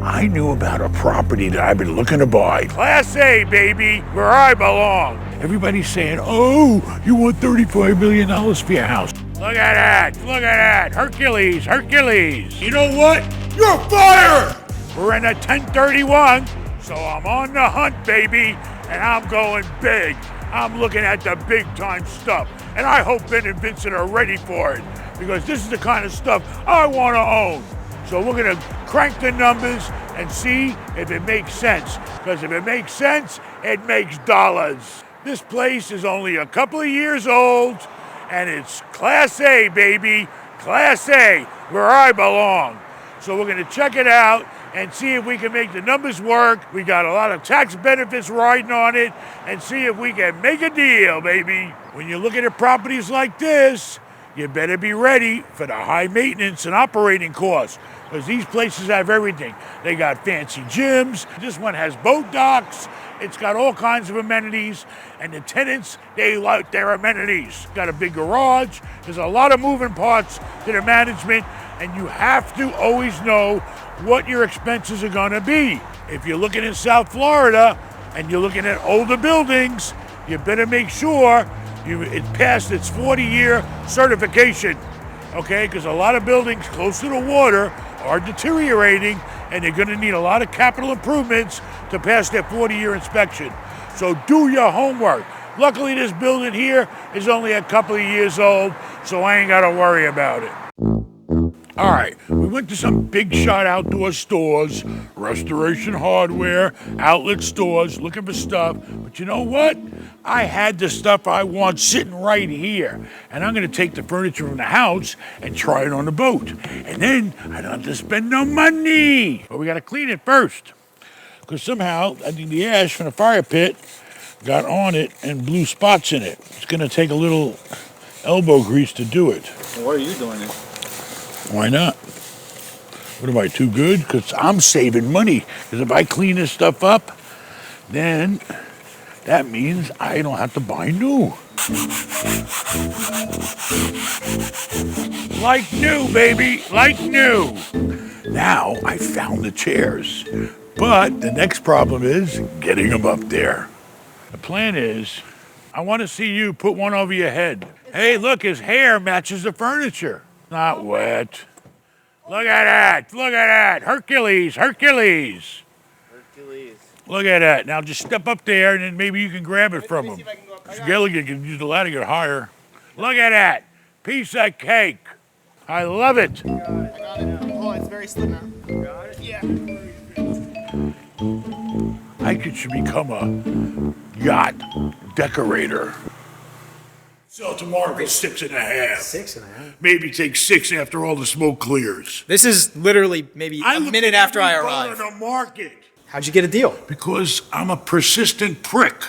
I knew about a property that I've been looking to buy. Class A, baby, where I belong. Everybody's saying, oh, you want $35 million for your house. Look at that, look at that. Hercules, Hercules. You know what? You're fired! We're in a 1031, so I'm on the hunt, baby, and I'm going big. I'm looking at the big time stuff, and I hope Ben and Vincent are ready for it, because this is the kind of stuff I want to own. So we're gonna crank the numbers and see if it makes sense, because if it makes sense, it makes dollars. This place is only a couple of years old, and it's Class A, baby, Class A, where I belong. So we're gonna check it out and see if we can make the numbers work. We got a lot of tax benefits riding on it, and see if we can make a deal, baby. When you're looking at properties like this, you better be ready for the high maintenance and operating costs, because these places have everything. They got fancy gyms. This one has boat docks. It's got all kinds of amenities, and the tenants, they like their amenities. Got a big garage. There's a lot of moving parts to the management, and you have to always know what your expenses are gonna be. If you're looking in South Florida and you're looking at older buildings, you better make sure it passed its 40-year certification, okay? Because a lot of buildings close to the water are deteriorating, and they're gonna need a lot of capital improvements to pass their 40-year inspection. So do your homework. Luckily, this building here is only a couple of years old, so I ain't gotta worry about it. All right, we went to some big shot outdoor stores, restoration hardware, outlet stores, looking for stuff. But you know what? I had the stuff I want sitting right here. And I'm gonna take the furniture from the house and try it on the boat. And then I don't have to spend no money. But we gotta clean it first. Because somehow, I think the ash from the fire pit got on it and blew spots in it. It's gonna take a little elbow grease to do it. Why are you doing it? Why not? What am I, too good? Because I'm saving money. Because if I clean this stuff up, then that means I don't have to buy new. Like new, baby, like new. Now I found the chairs. But the next problem is getting them up there. The plan is, I want to see you put one over your head. Hey, look, his hair matches the furniture. Not wet. Look at that. Look at that. Hercules. Hercules. Hercules. Look at that. Now just step up there and then maybe you can grab it from him. Gilligan can use the ladder to get higher. Look at that. Piece of cake. I love it. I got it now. Oh, it's very slim now. You got it? Yeah. I should become a yacht decorator. Sell tomorrow for 6.5. 6.5? Maybe take 6 after all the smoke clears. This is literally maybe a minute after I arrived. On the market. How'd you get a deal? Because I'm a persistent prick.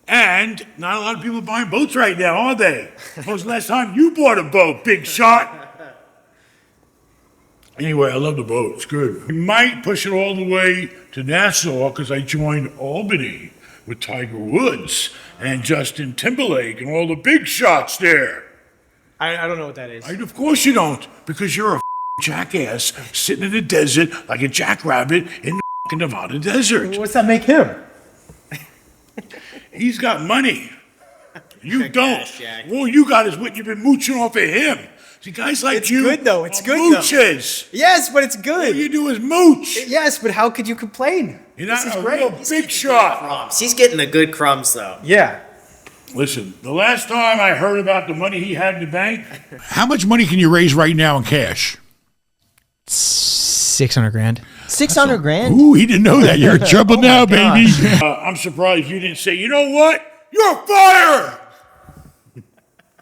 And not a lot of people buying boats right now, are they? When was the last time you bought a boat, big shot? Anyway, I love the boat. It's good. We might push it all the way to Nassau because I joined Albany with Tiger Woods and Justin Timberlake and all the big shots there. I don't know what that is. Of course you don't, because you're a jackass sitting in the desert like a jackrabbit in the Nevada desert. What's that make him? He's got money. You don't. Cash, Jack. All you got is what you've been mooching off of him. See, guys like It's you good, though. It's are good, though. mooches. Yes, but it's All good. you do is mooch. Yes, but how could you complain? You're not This is a great. real big shot. Crumbs. He's getting the good crumbs, though. Yeah. Listen, the last time I heard about the money he had in the bank, how much money can you raise right now in cash? 600 grand. 600 grand? Ooh, he didn't know that. You're in trouble now, God. baby. I'm surprised you didn't say, you know what? You're fired!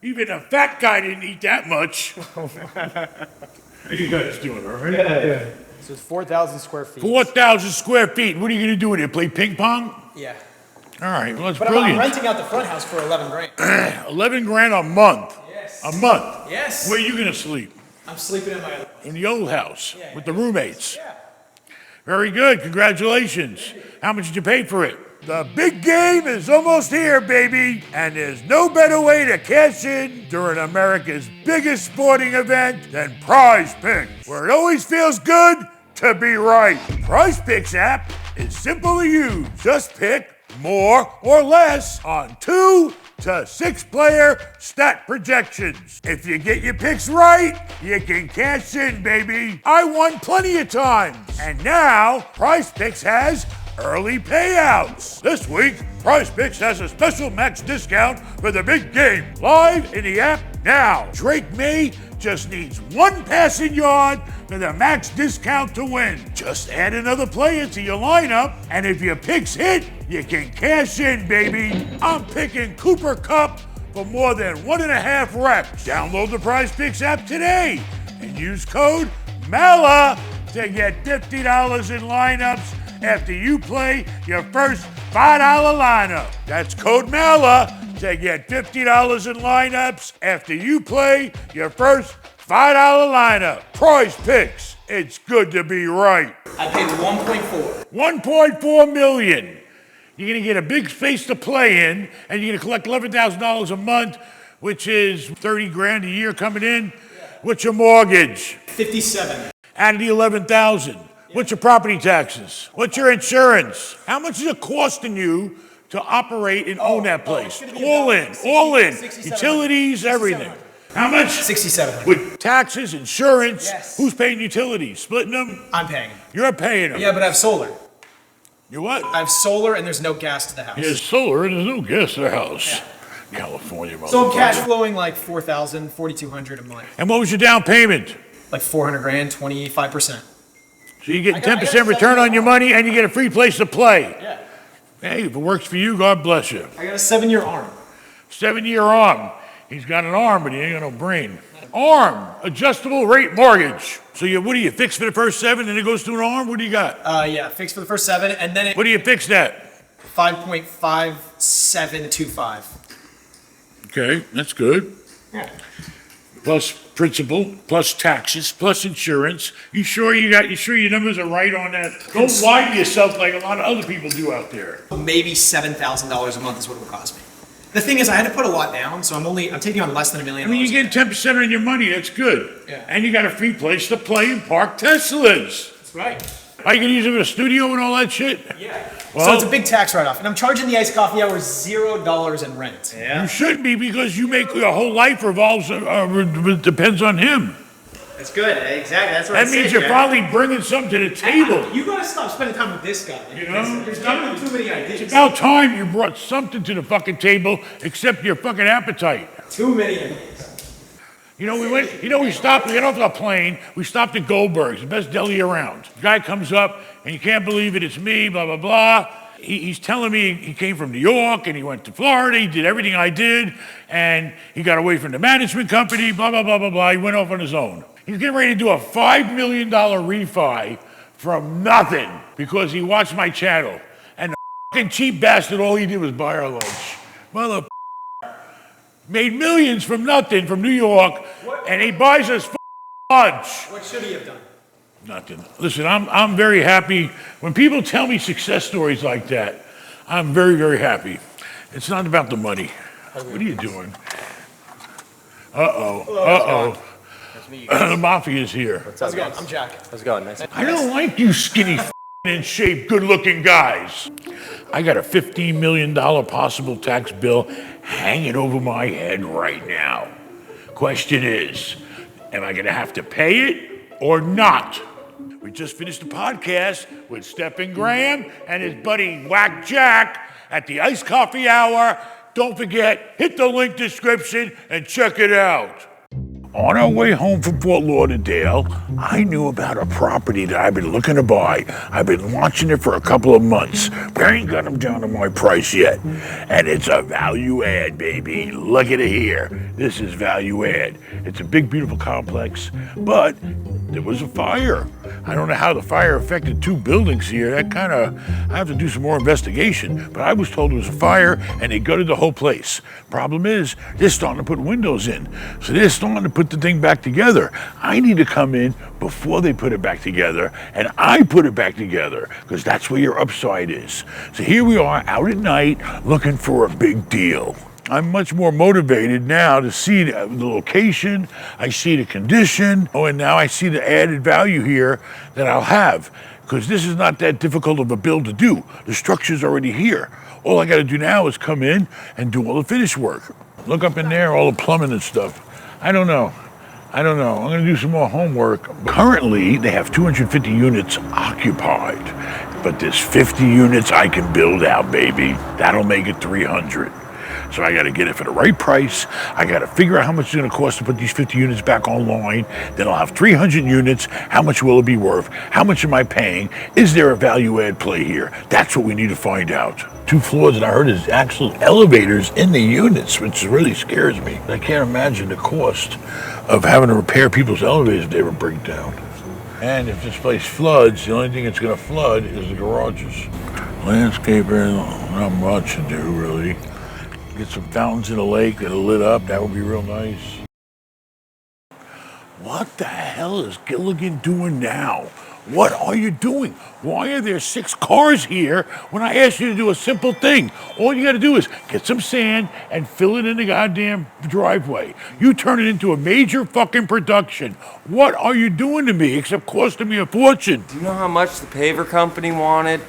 Even a fat guy didn't eat that much. How you guys doing, all right? Yeah. So it's 4,000 square feet. 4,000 square feet. What are you going to do with it? Play ping pong? Yeah. All right, well, that's But brilliant. I'm renting out the front house for 11 grand. 11 grand a month. Yes. A month. Yes. Where are you going to sleep? I'm sleeping in my... In the old house Yeah. with the roommates. Yeah. Very good. Congratulations. How much did you pay for it? The big game is almost here, baby. And there's no better way to cash in during America's biggest sporting event than Prize Picks, where it always feels good to be right. Prize Picks app is simple to use. Just pick more or less on 2 to 6 player stat projections. If you get your picks right, you can cash in, baby. I won plenty of times. And now, Prize Picks has early payouts. This week, Prize Picks has a special max discount for the big game. Live in the app now. Drake May just needs 1 passing yard for the max discount to win. Just add another player to your lineup, and if your picks hit, you can cash in, baby. I'm picking Cooper Kupp for more than 1.5 reps. Download the Prize Picks app today and use code Mallah to get $50 in lineups after you play your first $5 lineup. That's code Mallah to get $50 in lineups after you play your first $5 lineup. Prize Picks, it's good to be right. I paid 1.4. 1.4 million. You're gonna get a big space to play in, and you're gonna collect $11,000 a month, which is 30 grand a year coming in. Yeah. What's your mortgage? 57. Out of the 11,000. Yeah. What's your property taxes? What's your insurance? How much is it costing you to operate and own that place? All in. Utilities, everything. How much? $6,700. With taxes, insurance, yes. Who's paying utilities? Splitting them? I'm paying. You're paying them. Yeah, but I have solar. You what? I have solar and there's no gas to the house. There's solar and there's no gas to the house. Yeah. California. So I'm cash flowing like $4,000, $4,200 a month. And what was your down payment? Like 400 grand, 25%. So you get 10% return on your money and you get a free place to play. Yeah. Hey, if it works for you, God bless you. I got a 7-year arm. 7-year arm. He's got an arm, but he ain't got no brain. Arm, adjustable rate mortgage. So what do you fix for the first 7 and it goes to an arm? What do you got? Yeah, fixed for the first 7 and then What do you fix that? 5.5725. Okay, that's good. Yeah. Plus principal, plus taxes, plus insurance. You sure your numbers are right on that? Don't lie to yourself like a lot of other people do out there. Maybe $7,000 a month is what it would cost me. The thing is, I had to put a lot down, so I'm taking on less than $1 million. I mean, you get 10% on your money, that's good. Yeah. And you got a free place to play and park Teslas. That's right. Are you gonna use it in a studio and all that shit? Yeah. Well, so it's a big tax write-off, and I'm charging the iced coffee hour $0 in rent. You shouldn't be, because you make your whole life depends on him. That's good. Exactly. That's what That means you're probably bringing something to the table. You gotta stop spending time with this guy. You know? There's not too many ideas. It's about time you brought something to the fucking table except your fucking appetite. Too many ideas. We got off the plane, we stopped at Goldberg's, the best deli around. The guy comes up, and you can't believe it, it's me, blah, blah, blah. He's telling me he came from New York, and he went to Florida, he did everything I did, and he got away from the management company, blah, blah, blah, blah, blah. He went off on his own. He's getting ready to do a $5 million refi from nothing because he watched my channel. And the fucking cheap bastard, all he did was buy our lunch. Mother made millions from nothing from New York, and he buys us lunch. What should he have done? Nothing. Listen, I'm very happy. When people tell me success stories like that, I'm very, very happy. It's not about the money. What are you doing? Uh-oh. The mafia's here. How's it going? I'm Jack. How's it going? Nice. I don't like you skinny, in shape, good-looking guys. I got a $15 million possible tax bill hanging over my head right now. Question is, am I gonna have to pay it or not? We just finished a podcast with Stephen Graham and his buddy Whack Jack at the Iced Coffee Hour. Don't forget, hit the link description and check it out. On our way home from Fort Lauderdale, I knew about a property that I've been looking to buy. I've been watching it for a couple of months, but I ain't got them down to my price yet. And it's a value add, baby. Look at it here. This is value add. It's a big, beautiful complex, but there was a fire. I don't know how the fire affected 2 buildings here. I have to do some more investigation, but I was told there was a fire and they gutted the whole place. Problem is, they're starting to put windows in. So they're starting to put the thing back together. I need to come in before they put it back together, and I put it back together, because that's where your upside is. So here we are out at night looking for a big deal. I'm much more motivated now to see the location, I see the condition, and now I see the added value here that I'll have. Because this is not that difficult of a build to do. The structure's already here. All I gotta do now is come in and do all the finish work. Look up in there, all the plumbing and stuff. I don't know. I'm gonna do some more homework. Currently, they have 250 units occupied, but there's 50 units I can build out, baby. That'll make it 300. So I gotta get it for the right price. I gotta figure out how much it's gonna cost to put these 50 units back online. Then I'll have 300 units. How much will it be worth? How much am I paying? Is there a value add play here? That's what we need to find out. 2 floors, and I heard there's actual elevators in the units, which really scares me. I can't imagine the cost of having to repair people's elevators if they ever break down. And if this place floods, the only thing that's gonna flood is the garages. Landscaper, not much to do really. Get some fountains in the lake that are lit up. That would be real nice. What the hell is Gilligan doing now? What are you doing? Why are there 6 cars here when I asked you to do a simple thing? All you got to do is get some sand and fill it in the goddamn driveway. You turn it into a major fucking production. What are you doing to me except costing me a fortune? Do you know how much the paver company wanted?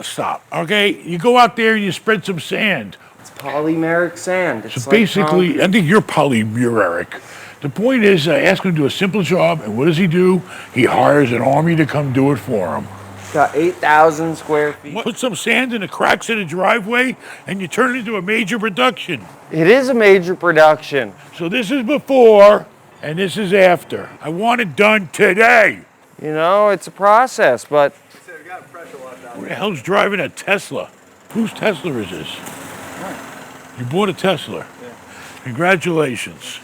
Stop, okay? You go out there and you spread some sand. Polymeric sand. It's So like basically, concrete. I think you're polymeric. The point is, I ask him to do a simple job, and what does he do? He hires an army to come do it for him. Got 8,000 square feet. Put some sand in the cracks of the driveway, and you turn it into a major production. It is a major production. So this is before, and this is after. I want it done today. You know, it's a process, but Who the hell's driving a Tesla? Whose Tesla is this? You bought a Tesla. Yeah. Congratulations.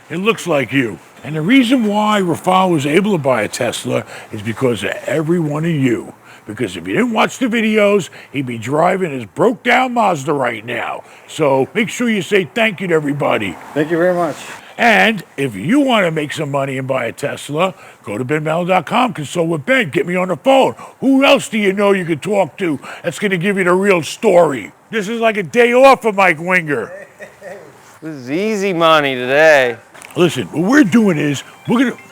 It looks like you. And the reason why Rafal was able to buy a Tesla is because of every one of you. Because if you didn't watch the videos, he'd be driving his broke down Mazda right now. So make sure you say thank you to everybody. Thank you very much. And if you want to make some money and buy a Tesla, go to benmallah.com, consult with Ben, get me on the phone. Who else do you know you could talk to that's going to give you the real story? This is like a day off for Mike Winger. this is easy money today. Listen, what we're doing is, we're going to...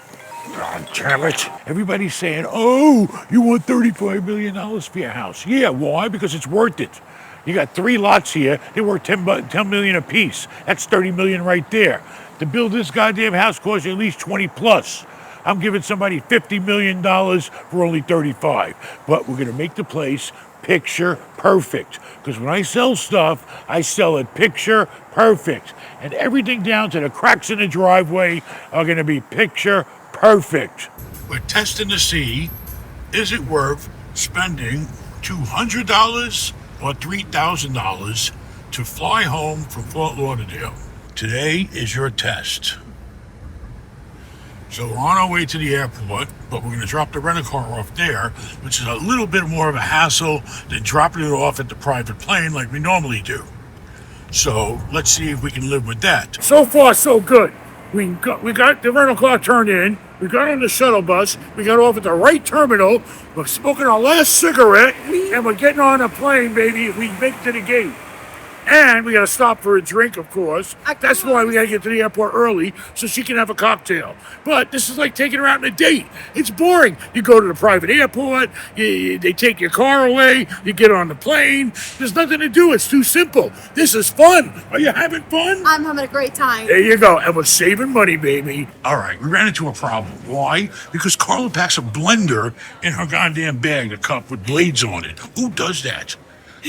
God damn it. Everybody's saying, oh, you want $35 million for your house. Yeah, why? Because it's worth it. You got 3 lots here. They worth $10 million a piece. That's $30 million right there. To build this goddamn house costs you at least 20 plus. I'm giving somebody $50 million for only 35. But we're gonna make the place picture perfect. Because when I sell stuff, I sell it picture perfect. And everything down to the cracks in the driveway are gonna be picture perfect. We're testing to see, is it worth spending $200 or $3,000 to fly home from Fort Lauderdale? Today is your test. So we're on our way to the airport, but we're going to drop the rental car off there, which is a little bit more of a hassle than dropping it off at the private plane like we normally do. So let's see if we can live with that. So far, so good. We got the rental car turned in. We got on the shuttle bus. We got off at the right terminal. We're smoking our last cigarette, and we're getting on a plane, baby. We make it to the gate. And we got to stop for a drink, of course. That's why we got to get to the airport early so she can have a cocktail. But this is like taking her out on a date. It's boring. You go to the private airport, they take your car away, you get on the plane. There's nothing to do. It's too simple. This is fun. Are you having fun? I'm having a great time. There you go. And we're saving money, baby. All right, we ran into a problem. Why? Because Carla packs a blender in her goddamn bag, a cup with blades on it. Who does that?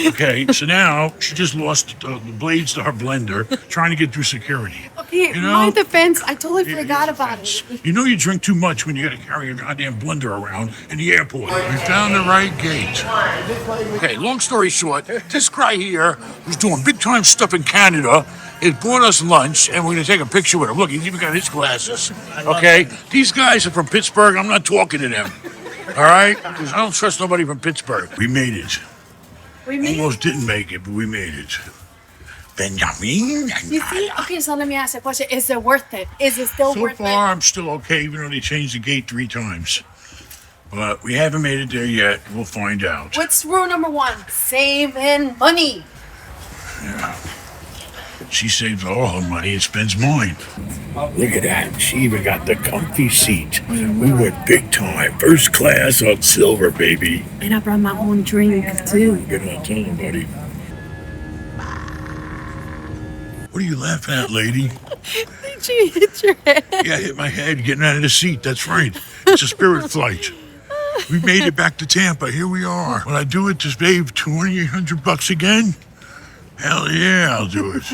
Okay, so now she just lost the blades to her blender trying to get through security. Okay, You know? my defense, I totally Here- forgot here's about the it. fence. You know you drink too much when you gotta carry a goddamn blender around in the airport. We found the right gate. Okay, long story short, this guy here who's doing big time stuff in Canada has bought us lunch and we're gonna take a picture with him. Look, he's even got his glasses. Okay? These guys are from Pittsburgh. I'm not talking to them. All right? Because I don't trust nobody from Pittsburgh. We made it. We made Almost didn't make it, but we made it. Benjamin. You see? Okay, so let me ask you a question. Is it worth it? Is it still So worth far, I'm still okay, even though they changed the gate 3 times. But we haven't made it there yet. We'll find out. it? What's rule number 1? Saving money. Yeah. She saves all her money and spends mine. Look at that. She even got the comfy seat. We went big time. First class on silver, baby. And I brought my own drink too. Get on, tell them, buddy. What are you laughing at, lady? Did you hit your head? Yeah, I hit my head getting out of the seat. That's right. It's a spirit flight. We made it back to Tampa. Here we are. Will I do it to save $2,800 again? Hell yeah, I'll do it.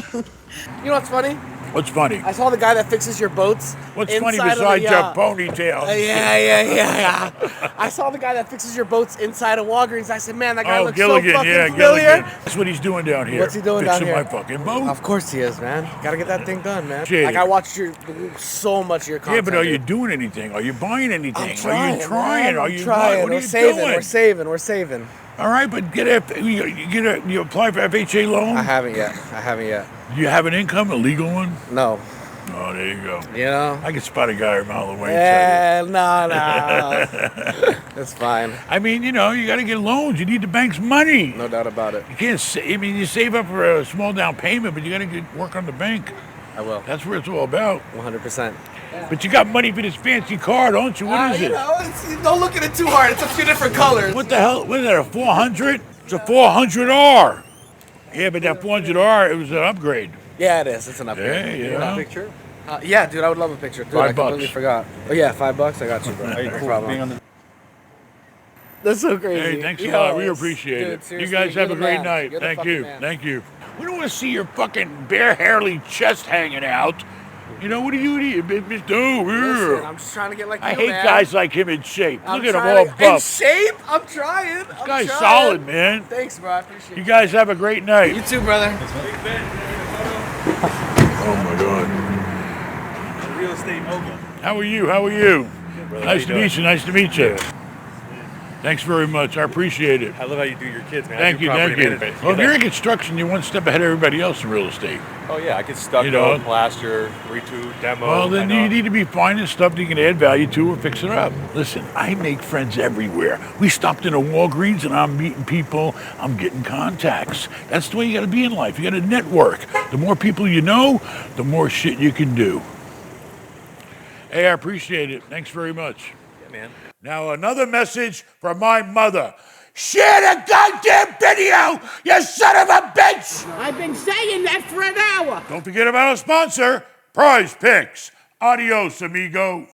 You know what's funny? What's funny? I saw the guy that fixes your boats. What's inside funny of the besides your yacht. ponytail? Yeah. I saw the guy that fixes your boats inside of Walgreens. I said, man, that guy looks Gilligan, so fucking yeah, familiar. Gilligan. That's what he's doing down here. What's he doing down Fixing here? my fucking boat. Of course he is, man. Gotta get that thing done, man. Shit. Like I watched so much of your content. Yeah, but are you dude. doing anything? Are you buying anything? I'm trying, are you trying? man. Are I'm you trying. What are We're you saving. doing? We're saving. All right, but you apply for FHA loan? I haven't yet. Do you have an income, a legal one? No. Oh, there you go. You know? I can spot a guy a mile away. Yeah, no. It's fine. I mean, you know, you got to get loans. You need the bank's money. No doubt about it. You can't. You save up for a small down payment, but you got to work on the bank. I will. That's what it's all about. 100%. But you got money for this fancy car, don't you? What is it? Don't look at it too hard. It's a few different colors. What the hell? What is that? A 400? It's a 400R. Yeah, but that 400R, it was an upgrade. Yeah, it is. It's an upgrade. Yeah, you know. Picture? Yeah, dude, I would love a picture. Dude, I $5. completely forgot. Oh, yeah, $5? I got you, bro. No problem. That's so crazy. Hey, thanks a lot. We it's- appreciate dude, it. You seriously, guys you're have a the great man. night. You're the Thank fucking you. man. Thank you. We don't want to see your fucking bare hairly chest hanging out. You know, what are you eating, Mr. Listen, I'm just trying to get like I you, hate man. guys like him in shape. I'm Look at him trying all to- In buff. shape? I'm trying. This guy's solid, man. Thanks, bro. I appreciate You it. guys have a great night. You too, brother. Oh my God. Real estate mogul. How are you? How are you? brother. Nice How to you meet you. Nice to meet you. Yeah. Thanks very much. I appreciate it. I love how you do your kids, man. Thank you. Thank you. Management. Well, if you're in construction, you're one step ahead of everybody else in real estate. Oh yeah, I get stucco, You know. plaster, redo, demo. Well, then I know. you need to be finding stuff that you can add value to or fix it up. Listen, I make friends everywhere. We stopped in a Walgreens and I'm meeting people. I'm getting contacts. That's the way you got to be in life. You got to network. The more people you know, the more shit you can do. Hey, I appreciate it. Thanks very much. Yeah, man. Now, another message from my mother. Share the goddamn video, you son of a bitch! I've been saying that for an hour. Don't forget about our sponsor, Prize Picks. Adios, amigo.